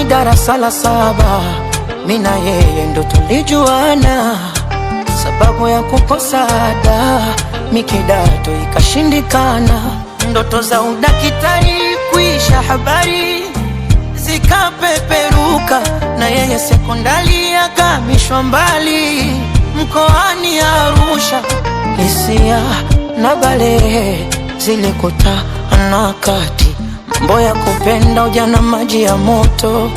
darasa la 7, mina yeye ndo tulijuana. Sababu ya kukosa ada, mikidato ikashindikana. Ndoto za udakitari kuisha, habari zikapeperuka. Na yeye sekondari akamishwa mbali, mkoani Arusha. Hisia na balehe zilikutana kati, mambo ya kupenda ujana maji ya moto.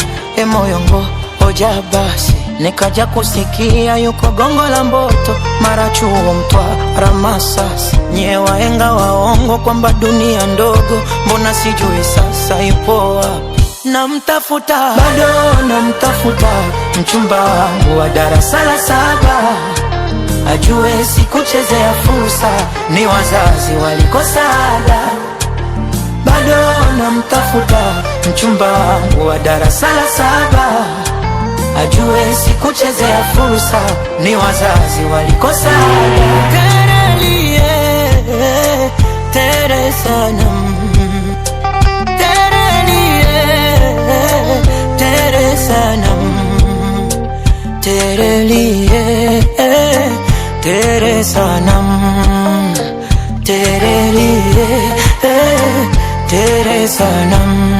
Moyongo hoja basi, nikaja kusikia yuko Gongo la Mboto, mara Chuo Mtwara Masasi. Nye wahenga waongo kwamba dunia ndogo, mbona sijui sasa ipo wapi? Namtafuta, bado namtafuta, mchumba wangu wa darasa la 7, ajue sikuchezea fursa, ni wazazi walikosa ada. Bado namtafuta, mchumba wangu wa darasa la 7, ajue sikuchezea fursa, ni wazazi walikosa ada. Terelie, tere sanam, terelie, tere sanam, terelie, tere sanam, terelie, tere sanam.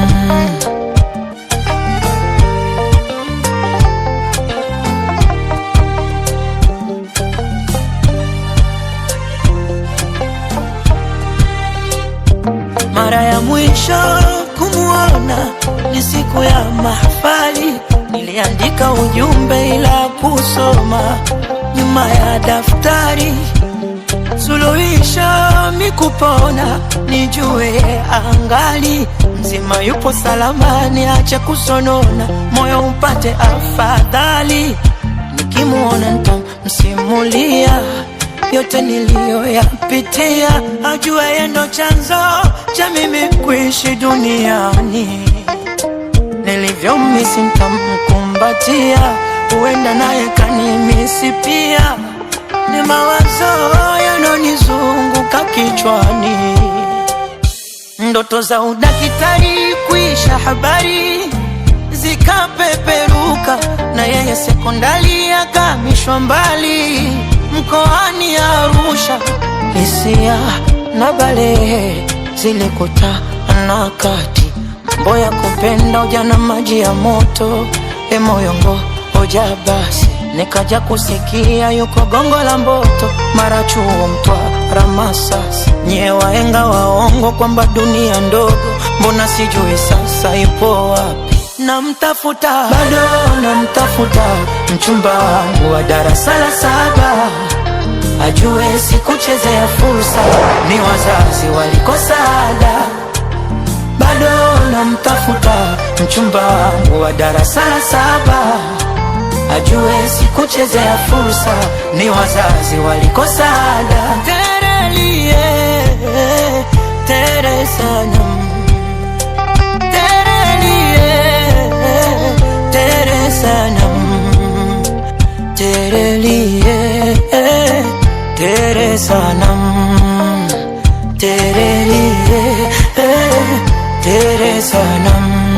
Mara ya mwisho kumuona ni siku ya mahafali, niliandika ujumbe ila kusoma nyuma ya daftari. Suluhisho mikupona, nijue angali mzima yupo salama, niache kusonona, moyo upate afadhali. Nikimuona nitamsimulia yote niliyoyapitia, ajue yeye ndo chanzo cha mimi kuishi duniani. Nilivyomisi nitamkumbatia, huenda naye kanimisi pia. Ni mawazo yanonizunguka kichwani, ndoto za udakitari kuisha, habari zikapeperuka. Na yeye sekondari akamishwa mbali, mkoani Arusha. Hisia na balehe zilikutana kati, mambo ya kupenda ujana maji ya moto. Moyongo hoja basi, nikaja kusikia yuko Gongo la Mboto, mara Chuo Mtwara Masasi. Nye wahenga waongo kwamba dunia ndogo, mbona sijui sasa ipo wapi? Namtafuta, bado namtafuta, mchumba wangu wa darasa la 7, ajue sikuchezea fursa, ni wazazi walikosa ada. Bado namtafuta, mchumba wangu wa darasa la 7, ajue sikuchezea fursa, ni wazazi walikosa ada. Terelie, tere sanam, terelie, tere sanam, terelie, tere sanam, terelie, tere sanam.